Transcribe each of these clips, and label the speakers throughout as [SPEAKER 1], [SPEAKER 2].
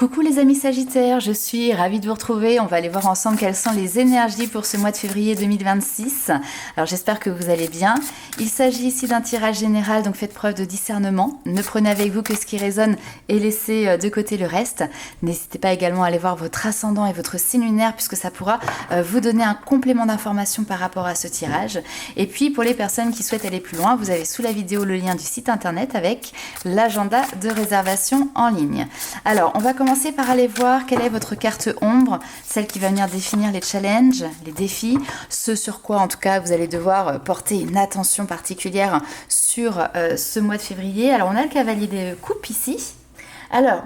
[SPEAKER 1] Coucou les amis Sagittaires, je suis ravie de vous retrouver. On va aller voir ensemble quelles sont les énergies pour ce mois de février 2026. Alors j'espère que vous allez bien. Il s'agit ici d'un tirage général, donc faites preuve de discernement. Ne prenez avec vous que ce qui résonne et laissez de côté le reste. N'hésitez pas également à aller voir votre ascendant et votre signe lunaire puisque ça pourra vous donner un complément d'information par rapport à ce tirage. Et puis pour les personnes qui souhaitent aller plus loin, vous avez sous la vidéo le lien du site internet avec l'agenda de réservation en ligne. Alors on va commencer par aller voir quelle est votre carte ombre, celle qui va venir définir les challenges, les défis, ce sur quoi en tout cas vous allez devoir porter une attention particulière sur ce mois de février. Alors on a le cavalier de coupe ici. Alors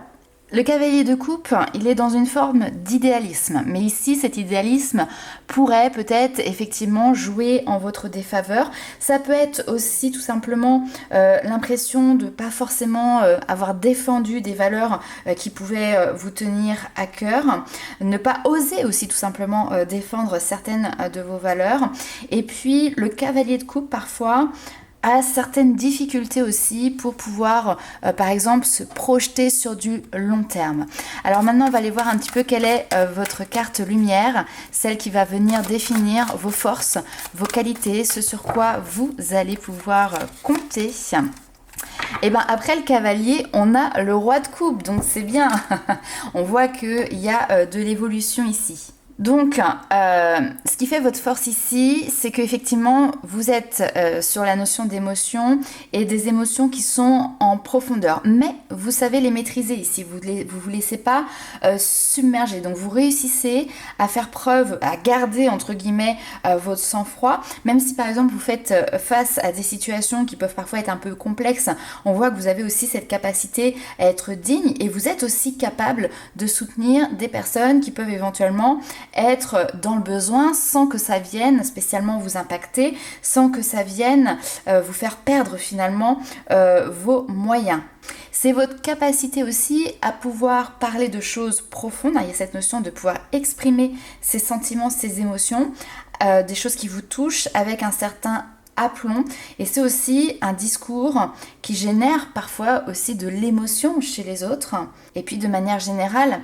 [SPEAKER 1] le cavalier de coupe, il est dans une forme d'idéalisme, mais ici cet idéalisme pourrait peut-être effectivement jouer en votre défaveur. Ça peut être aussi tout simplement l'impression de pas forcément avoir défendu des valeurs qui pouvaient vous tenir à cœur, ne pas oser aussi tout simplement défendre certaines de vos valeurs. Et puis le cavalier de coupe parfois a certaines difficultés aussi pour pouvoir, par exemple, se projeter sur du long terme. Alors maintenant, on va aller voir un petit peu quelle est votre carte lumière, celle qui va venir définir vos forces, vos qualités, ce sur quoi vous allez pouvoir compter. Et bien après le cavalier, on a le roi de coupe, donc c'est bien. On voit qu'il y a de l'évolution ici. Donc, ce qui fait votre force ici, c'est qu'effectivement, vous êtes sur la notion d'émotion et des émotions qui sont en profondeur. Mais vous savez les maîtriser ici, vous vous laissez pas submerger. Donc, vous réussissez à faire preuve, à garder, entre guillemets, votre sang-froid. Même si, par exemple, vous faites face à des situations qui peuvent parfois être un peu complexes, on voit que vous avez aussi cette capacité à être digne et vous êtes aussi capable de soutenir des personnes qui peuvent éventuellement être dans le besoin sans que ça vienne spécialement vous impacter, sans que ça vienne vous faire perdre finalement vos moyens. C'est votre capacité aussi à pouvoir parler de choses profondes. Il y a cette notion de pouvoir exprimer ses sentiments, ses émotions, des choses qui vous touchent avec un certain aplomb. Et c'est aussi un discours qui génère parfois aussi de l'émotion chez les autres. Et puis de manière générale,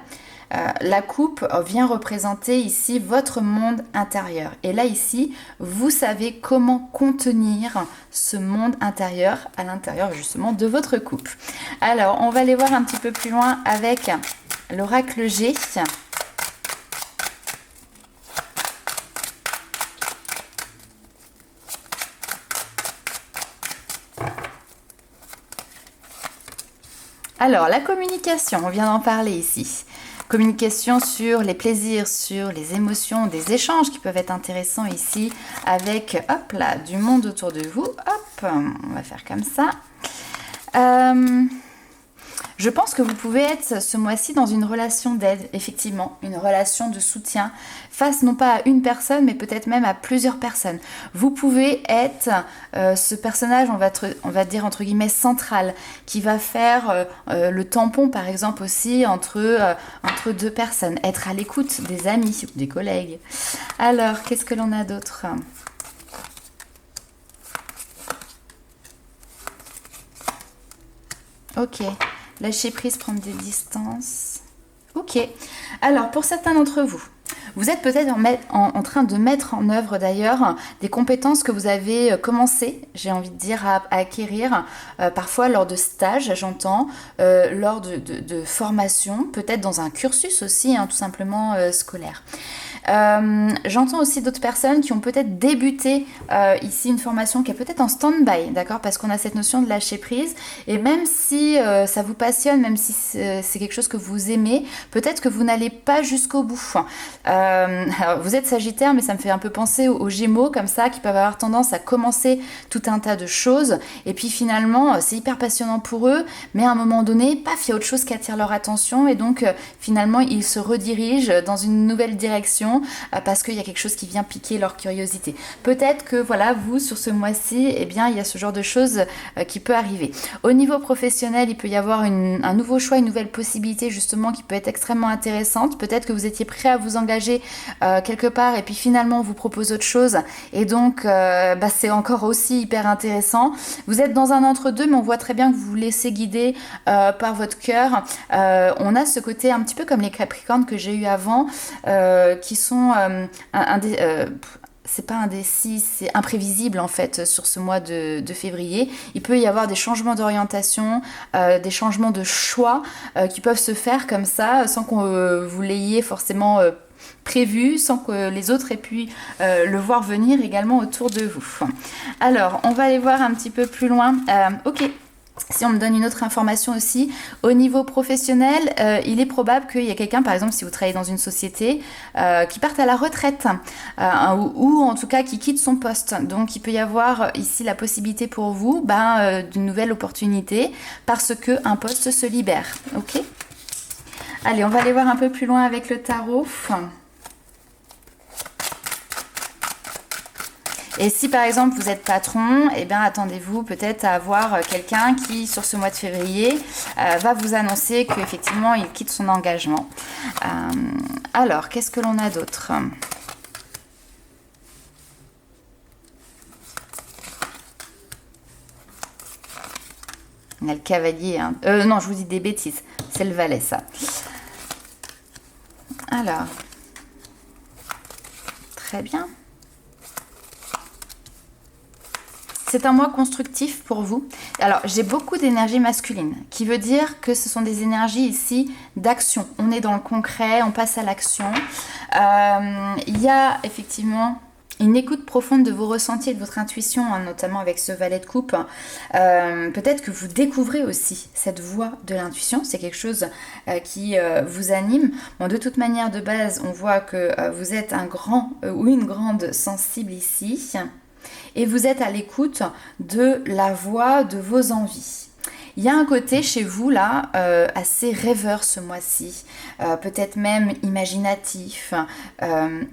[SPEAKER 1] la coupe vient représenter ici votre monde intérieur. Et là ici, vous savez comment contenir ce monde intérieur à l'intérieur justement de votre coupe. Alors, on va aller voir un petit peu plus loin avec l'oracle G. Alors, la communication, on vient d'en parler ici. Communication sur les plaisirs, sur les émotions, des échanges qui peuvent être intéressants ici avec, hop là, du monde autour de vous. Hop, on va faire comme ça. Je pense que vous pouvez être ce mois-ci dans une relation d'aide, effectivement, une relation de soutien face non pas à une personne, mais peut-être même à plusieurs personnes. Vous pouvez être ce personnage, on va dire entre guillemets central, qui va faire le tampon par exemple aussi entre deux personnes, être à l'écoute des amis ou des collègues. Alors, qu'est-ce que l'on a d'autre ? Ok. Lâcher prise, prendre des distances. Ok. Alors, pour certains d'entre vous, vous êtes peut-être en train de mettre en œuvre d'ailleurs des compétences que vous avez commencé, j'ai envie de dire, à acquérir, parfois lors de stages, j'entends, lors de formations, peut-être dans un cursus aussi, tout simplement scolaire. J'entends aussi d'autres personnes qui ont peut-être débuté ici une formation qui est peut-être en stand-by, d'accord, parce qu'on a cette notion de lâcher prise et même si ça vous passionne, même si c'est quelque chose que vous aimez, peut-être que vous n'allez pas jusqu'au bout. Alors vous êtes Sagittaire, mais ça me fait un peu penser aux Gémeaux comme ça, qui peuvent avoir tendance à commencer tout un tas de choses et puis finalement c'est hyper passionnant pour eux, mais à un moment donné, paf, il y a autre chose qui attire leur attention et donc finalement ils se redirigent dans une nouvelle direction attention parce qu'il y a quelque chose qui vient piquer leur curiosité. Peut-être que voilà, vous, sur ce mois-ci, eh bien, il y a ce genre de choses qui peut arriver. Au niveau professionnel, il peut y avoir un nouveau choix, une nouvelle possibilité justement qui peut être extrêmement intéressante. Peut-être que vous étiez prêt à vous engager quelque part et puis finalement on vous propose autre chose et donc c'est encore aussi hyper intéressant. Vous êtes dans un entre-deux, mais on voit très bien que vous vous laissez guider par votre cœur. On a ce côté un petit peu comme les Capricornes que j'ai eu avant, qui sont c'est pas indécis, c'est imprévisible en fait sur ce mois de février. Il peut y avoir des changements d'orientation, des changements de choix qui peuvent se faire comme ça sans que vous l'ayez forcément prévu, sans que les autres aient pu le voir venir également autour de vous. Alors, on va aller voir un petit peu plus loin. Ok. Si on me donne une autre information aussi, au niveau professionnel, il est probable qu'il y ait quelqu'un, par exemple, si vous travaillez dans une société, qui parte à la retraite ou en tout cas qui quitte son poste. Donc, il peut y avoir ici la possibilité pour vous d'une nouvelle opportunité parce qu'un poste se libère. Ok ? Allez, on va aller voir un peu plus loin avec le tarot. Et si par exemple vous êtes patron, eh bien attendez-vous peut-être à avoir quelqu'un qui sur ce mois de février va vous annoncer qu'effectivement il quitte son engagement. Alors, qu'est-ce que l'on a d'autre ? On a le cavalier. Hein. Non, je vous dis des bêtises. C'est le valet, ça. Alors. Très bien. C'est un mois constructif pour vous. Alors, j'ai beaucoup d'énergie masculine, qui veut dire que ce sont des énergies ici d'action. On est dans le concret, on passe à l'action. Il y a effectivement une écoute profonde de vos ressentis et de votre intuition, hein, notamment avec ce valet de coupe. Peut-être que vous découvrez aussi cette voie de l'intuition. C'est quelque chose qui vous anime. Bon, de toute manière, de base, on voit que vous êtes un grand ou une grande sensible ici. Et vous êtes à l'écoute de la voix de vos envies. Il y a un côté chez vous là assez rêveur ce mois-ci, peut-être même imaginatif,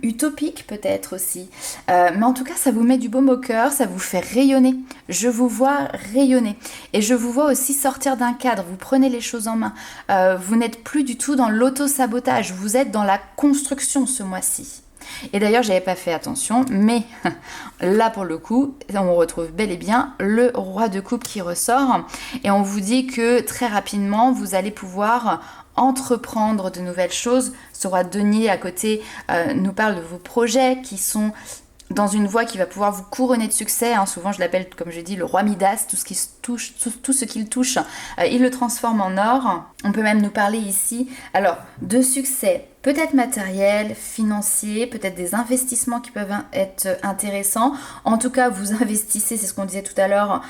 [SPEAKER 1] utopique peut-être aussi. Mais en tout cas, ça vous met du baume au cœur, ça vous fait rayonner. Je vous vois rayonner. Et je vous vois aussi sortir d'un cadre. Vous prenez les choses en main. Vous n'êtes plus du tout dans l'auto-sabotage. Vous êtes dans la construction ce mois-ci. Et d'ailleurs, j'avais pas fait attention, mais là pour le coup, on retrouve bel et bien le roi de coupe qui ressort et on vous dit que très rapidement, vous allez pouvoir entreprendre de nouvelles choses. Ce roi de denier à côté nous parle de vos projets qui sont dans une voie qui va pouvoir vous couronner de succès. Hein. Souvent, je l'appelle, comme je dis, le roi Midas. Tout ce qu'il touche, il le transforme en or. On peut même nous parler ici, alors, de succès, peut-être matériel, financier, peut-être des investissements qui peuvent être intéressants. En tout cas, vous investissez, c'est ce qu'on disait tout à l'heure,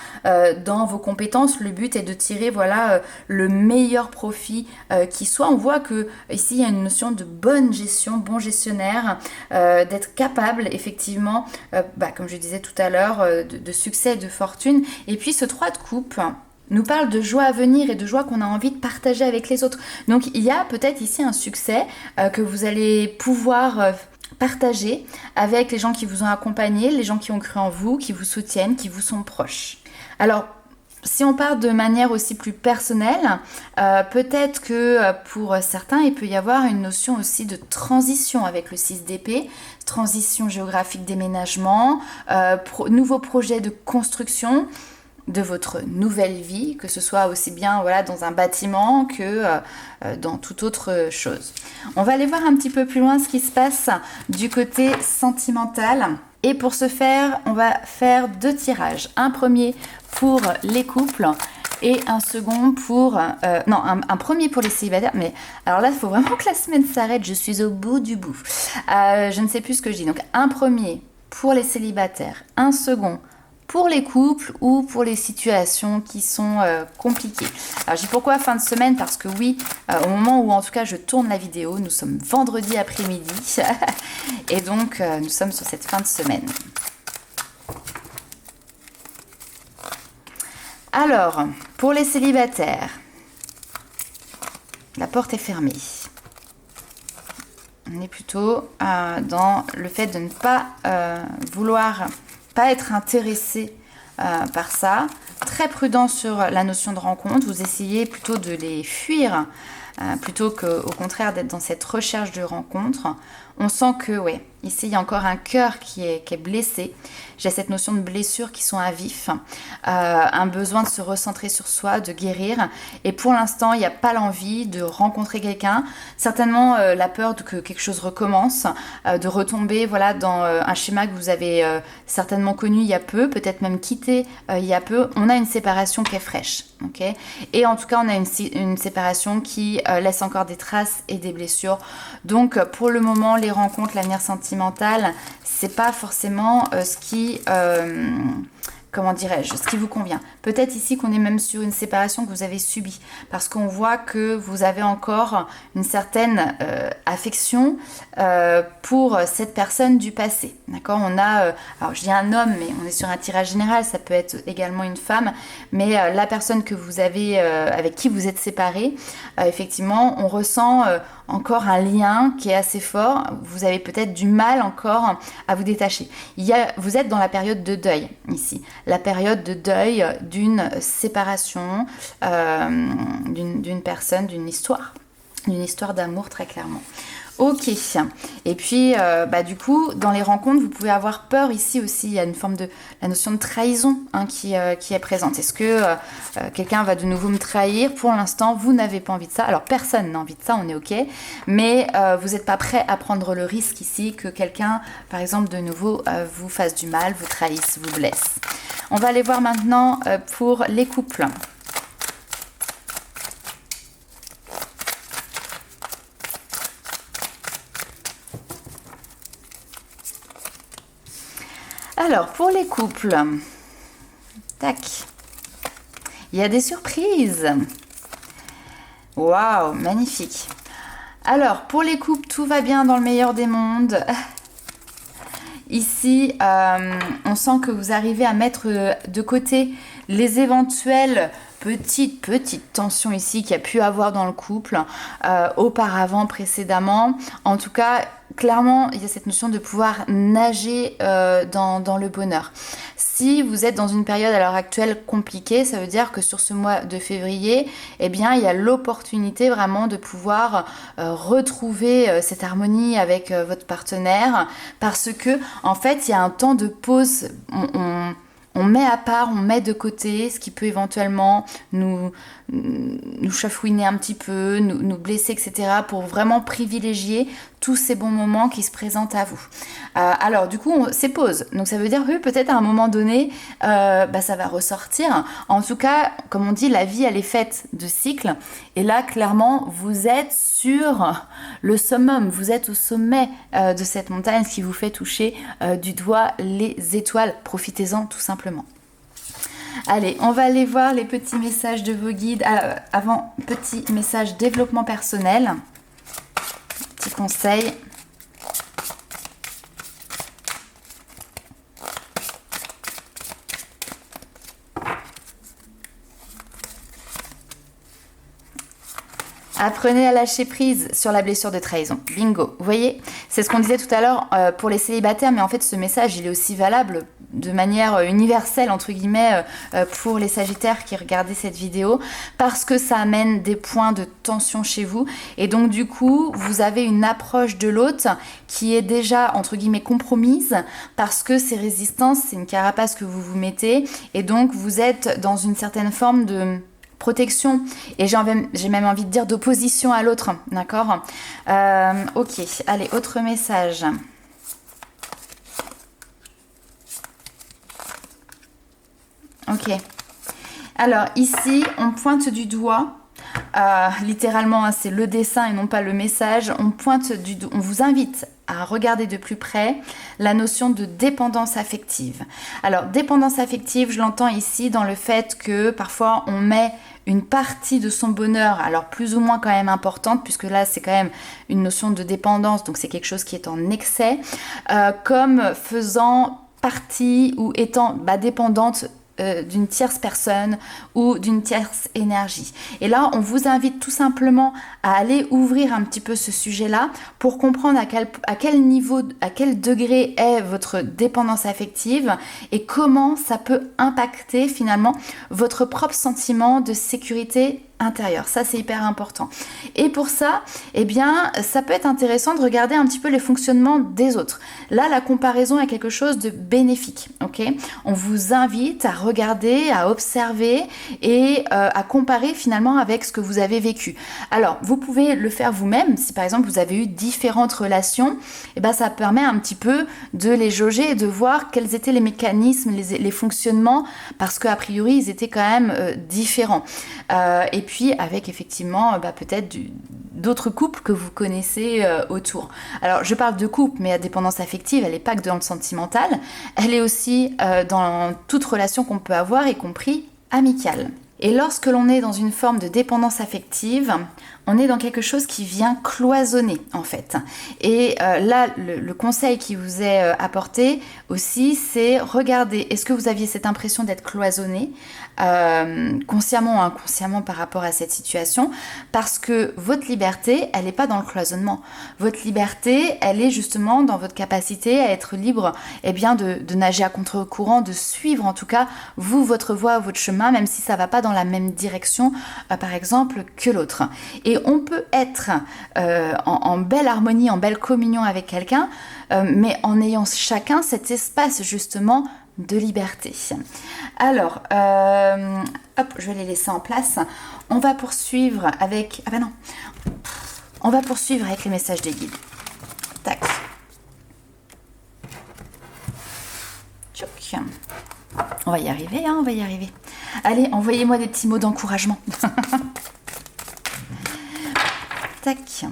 [SPEAKER 1] dans vos compétences. Le but est de tirer, voilà, le meilleur profit qui soit. On voit que ici, il y a une notion de bonne gestion, bon gestionnaire, d'être capable, effectivement, comme je disais tout à l'heure, de succès et de fortune. Et puis, ce 3 de coupe nous parle de joie à venir et de joie qu'on a envie de partager avec les autres. Donc il y a peut-être ici un succès que vous allez pouvoir partager avec les gens qui vous ont accompagné, les gens qui ont cru en vous, qui vous soutiennent, qui vous sont proches. Alors, si on part de manière aussi plus personnelle, peut-être que pour certains, il peut y avoir une notion aussi de transition avec le 6 d'épée, transition géographique, déménagement, nouveau projet de construction de votre nouvelle vie, que ce soit aussi bien voilà, dans un bâtiment que dans toute autre chose. On va aller voir un petit peu plus loin ce qui se passe du côté sentimental. Et pour ce faire, on va faire 2 tirages. Un premier pour les couples et un second pour... un premier pour les célibataires. Mais alors là, il faut vraiment que la semaine s'arrête. Je suis au bout du bout. Je ne sais plus ce que je dis. Donc, un premier pour les célibataires. Un second pour les couples ou pour les situations qui sont compliquées. Alors je dis pourquoi fin de semaine, parce que oui, au moment où en tout cas je tourne la vidéo, nous sommes vendredi après-midi et donc nous sommes sur cette fin de semaine. Alors, pour les célibataires, la porte est fermée. On est plutôt dans le fait de ne pas vouloir, pas être intéressé par ça. Très prudent sur la notion de rencontre. Vous essayez plutôt de les fuir plutôt qu'au contraire d'être dans cette recherche de rencontre. On sent que, ouais, ici il y a encore un cœur qui est blessé. J'ai cette notion de blessures qui sont à vif, un besoin de se recentrer sur soi, de guérir. Et pour l'instant, il n'y a pas l'envie de rencontrer quelqu'un. Certainement la peur que quelque chose recommence, de retomber voilà, dans un schéma que vous avez certainement connu il y a peu, peut-être même quitté il y a peu. On a une séparation qui est fraîche. Okay, et en tout cas, on a une séparation qui laisse encore des traces et des blessures. Donc, pour le moment, les rencontres, l'avenir sentimental, c'est pas forcément ce qui... comment dirais-je, ce qui vous convient. Peut-être ici qu'on est même sur une séparation que vous avez subie, parce qu'on voit que vous avez encore une certaine affection pour cette personne du passé. D'accord ? On a, alors je dis un homme, mais on est sur un tirage général, ça peut être également une femme, mais la personne que vous avez, avec qui vous êtes séparés, effectivement, on ressent encore un lien qui est assez fort. Vous avez peut-être du mal encore à vous détacher. Vous êtes dans la période de deuil ici. La période de deuil d'une séparation, d'une personne, d'une histoire d'amour très clairement. Ok, et puis du coup dans les rencontres vous pouvez avoir peur ici aussi, il y a une forme de la notion de trahison qui est présente. Est-ce que quelqu'un va de nouveau me trahir? Pour l'instant vous n'avez pas envie de ça, alors personne n'a envie de ça, on est ok, mais vous n'êtes pas prêt à prendre le risque ici que quelqu'un par exemple de nouveau vous fasse du mal, vous trahisse, vous blesse. On va aller voir maintenant pour les couples. Alors, pour les couples, tac, il y a des surprises. Waouh, magnifique. Alors, pour les couples, tout va bien dans le meilleur des mondes. Ici, on sent que vous arrivez à mettre de côté les éventuelles petites tensions ici qu'il y a pu avoir dans le couple auparavant, précédemment. En tout cas, clairement, il y a cette notion de pouvoir nager dans le bonheur. Si vous êtes dans une période à l'heure actuelle compliquée, ça veut dire que sur ce mois de février, eh bien, il y a l'opportunité vraiment de pouvoir retrouver cette harmonie avec votre partenaire parce que, en fait, il y a un temps de pause. On met à part, on met de côté ce qui peut éventuellement nous chafouiner un petit peu, nous blesser, etc. pour vraiment privilégier tous ces bons moments qui se présentent à vous. Alors du coup, c'est pause. Donc ça veut dire que peut-être à un moment donné, ça va ressortir. En tout cas, comme on dit, la vie, elle est faite de cycles. Et là, clairement, vous êtes sur le summum. Vous êtes au sommet de cette montagne, ce qui vous fait toucher du doigt les étoiles. Profitez-en tout simplement. Allez, on va aller voir les petits messages de vos guides. Avant, petit message développement personnel. Petit conseil. Apprenez à lâcher prise sur la blessure de trahison. Bingo. Vous voyez, c'est ce qu'on disait tout à l'heure pour les célibataires, mais en fait ce message il est aussi valable de manière universelle entre guillemets pour les sagittaires qui regardaient cette vidéo parce que ça amène des points de tension chez vous et donc du coup vous avez une approche de l'autre qui est déjà entre guillemets compromise parce que ces résistances c'est une carapace que vous vous mettez et donc vous êtes dans une certaine forme de protection et j'ai même envie de dire d'opposition à l'autre, d'accord. Ok, allez, autre message. Ok, alors ici on pointe du doigt, littéralement hein, c'est le dessin et non pas le message, on vous invite à regarder de plus près la notion de dépendance affective. Alors dépendance affective, je l'entends ici dans le fait que parfois on met une partie de son bonheur, alors plus ou moins quand même importante, puisque là c'est quand même une notion de dépendance, donc c'est quelque chose qui est en excès, comme faisant partie ou étant dépendante d'une tierce personne ou d'une tierce énergie. Et là, on vous invite tout simplement à aller ouvrir un petit peu ce sujet-là pour comprendre à quel niveau, à quel degré est votre dépendance affective et comment ça peut impacter finalement votre propre sentiment de sécurité intérieur. Ça, c'est hyper important. Et pour ça, eh bien, ça peut être intéressant de regarder un petit peu les fonctionnements des autres. Là, la comparaison est quelque chose de bénéfique, ok? On vous invite à regarder, à observer et à comparer finalement avec ce que vous avez vécu. Alors, vous pouvez le faire vous-même. Si par exemple, vous avez eu différentes relations, eh ben, ça permet un petit peu de les jauger et de voir quels étaient les mécanismes, les fonctionnements, parce qu'a priori, ils étaient quand même différents. Et puis avec effectivement peut-être d'autres couples que vous connaissez autour. Alors je parle de couple, mais la dépendance affective, elle n'est pas que dans le sentimental, elle est aussi dans toute relation qu'on peut avoir, y compris amicale. Et lorsque l'on est dans une forme de dépendance affective, on est dans quelque chose qui vient cloisonner en fait. Et là, le conseil qui vous est apporté aussi, c'est regarder, est-ce que vous aviez cette impression d'être cloisonné, consciemment ou inconsciemment par rapport à cette situation, parce que votre liberté, elle n'est pas dans le cloisonnement. Votre liberté, elle est justement dans votre capacité à être libre, eh bien de nager à contre-courant, de suivre en tout cas, vous, votre voie, votre chemin, même si ça ne va pas dans la même direction, par exemple, que l'autre. Et on peut être en belle harmonie, en belle communion avec quelqu'un, mais en ayant chacun cet espace justement de liberté. Alors, hop, je vais les laisser en place. On va poursuivre avec... Ah ben non. On va poursuivre avec les messages des guides. Tac. Tchouk. On va y arriver, hein, on va y arriver. Allez, envoyez-moi des petits mots d'encouragement. Tac.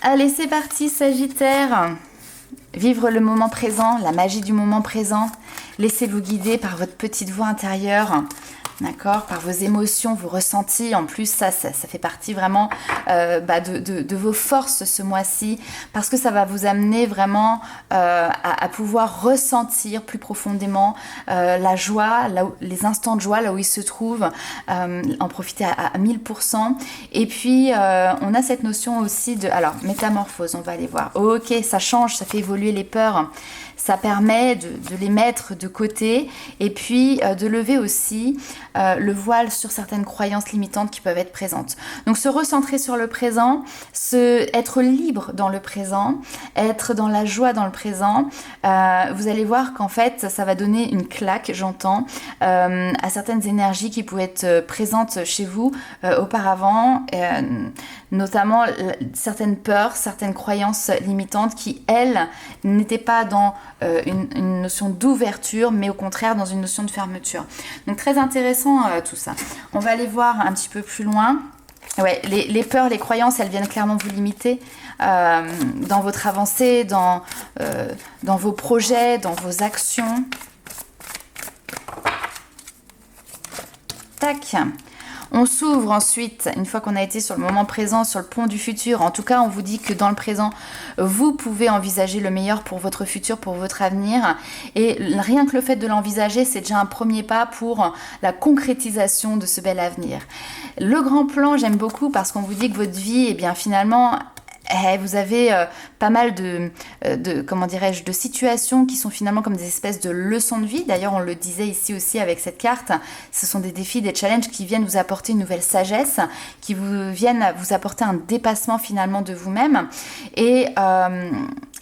[SPEAKER 1] Allez, c'est parti, Sagittaire. Vivre le moment présent, la magie du moment présent. Laissez-vous guider par votre petite voix intérieure. D'accord, par vos émotions, vos ressentis. En plus, ça fait partie vraiment de vos forces ce mois-ci, parce que ça va vous amener vraiment à pouvoir ressentir plus profondément la joie, les instants de joie, là où ils se trouvent, en profiter à 1000%. Et puis, on a cette notion aussi de... Alors, métamorphose, on va aller voir. Ok, ça change, ça fait évoluer les peurs. Ça permet de les mettre de côté et puis de lever aussi le voile sur certaines croyances limitantes qui peuvent être présentes. Donc se recentrer sur le présent, être libre dans le présent, être dans la joie dans le présent. Vous allez voir qu'en fait, ça va donner une claque, j'entends, à certaines énergies qui pouvaient être présentes chez vous auparavant, notamment certaines peurs, certaines croyances limitantes qui, elles, n'étaient pas dans une notion d'ouverture, mais au contraire dans une notion de fermeture. Donc très intéressant tout ça. On va aller voir un petit peu plus loin. Ouais, les peurs, les croyances, elles viennent clairement vous limiter dans votre avancée, dans vos projets, dans vos actions. Tac. On s'ouvre ensuite, une fois qu'on a été sur le moment présent, sur le pont du futur. En tout cas, on vous dit que dans le présent, vous pouvez envisager le meilleur pour votre futur, pour votre avenir. Et rien que le fait de l'envisager, c'est déjà un premier pas pour la concrétisation de ce bel avenir. Le grand plan, j'aime beaucoup parce qu'on vous dit que votre vie, eh bien finalement... vous avez pas mal comment dirais-je, de situations qui sont finalement comme des espèces de leçons de vie. D'ailleurs, on le disait ici aussi avec cette carte. Ce sont des défis, des challenges qui viennent vous apporter une nouvelle sagesse, qui viennent vous apporter un dépassement finalement de vous-même. Et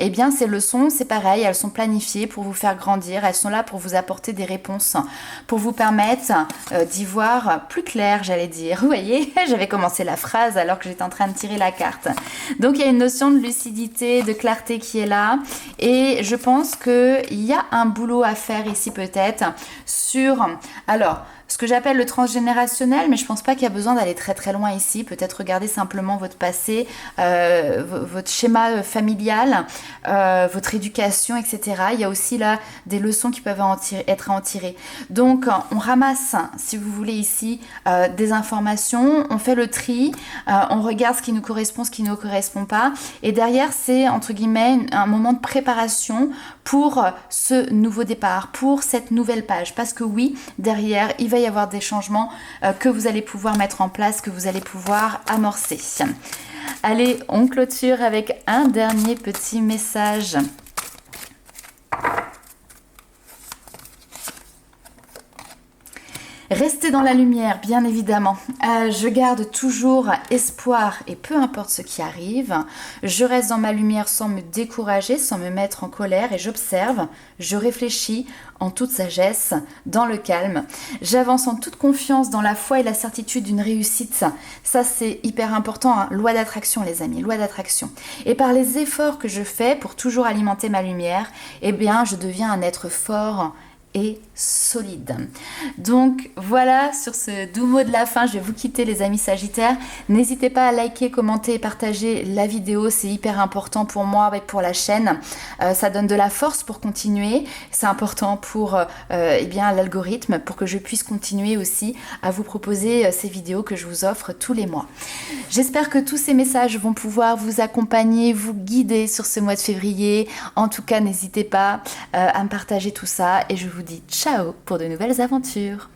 [SPEAKER 1] eh bien, ces leçons, c'est pareil, elles sont planifiées pour vous faire grandir. Elles sont là pour vous apporter des réponses, pour vous permettre d'y voir plus clair, j'allais dire. Vous voyez, j'avais commencé la phrase alors que j'étais en train de tirer la carte. Donc, il y a une notion de lucidité, de clarté qui est là. Et je pense qu'il y a un boulot à faire ici peut-être sur... Alors, ce que j'appelle le transgénérationnel, mais je pense pas qu'il y a besoin d'aller très très loin ici. Peut-être regarder simplement votre passé, votre schéma familial, votre éducation, etc. Il y a aussi là des leçons qui peuvent être à en tirer. Donc on ramasse, si vous voulez ici, des informations, on fait le tri, on regarde ce qui nous correspond, ce qui ne nous correspond pas. Et derrière, c'est entre guillemets un moment de préparation pour ce nouveau départ, pour cette nouvelle page. Parce que oui, derrière, il va y avoir des changements que vous allez pouvoir mettre en place, que vous allez pouvoir amorcer. Allez, on clôture avec un dernier petit message. Restez dans la lumière, bien évidemment. Je garde toujours espoir et peu importe ce qui arrive. Je reste dans ma lumière sans me décourager, sans me mettre en colère et j'observe, je réfléchis en toute sagesse, dans le calme. J'avance en toute confiance dans la foi et la certitude d'une réussite. Ça, c'est hyper important, hein. Loi d'attraction, les amis, loi d'attraction. Et par les efforts que je fais pour toujours alimenter ma lumière, eh bien, je deviens un être fort et solide. Donc voilà, sur ce doux mot de la fin, je vais vous quitter les amis Sagittaires. N'hésitez pas à liker, commenter et partager la vidéo, c'est hyper important pour moi et pour la chaîne. Ça donne de la force pour continuer, c'est important pour eh bien l'algorithme, pour que je puisse continuer aussi à vous proposer ces vidéos que je vous offre tous les mois. J'espère que tous ces messages vont pouvoir vous accompagner, vous guider sur ce mois de février. En tout cas, n'hésitez pas à me partager tout ça et je vous dis ciao pour de nouvelles aventures.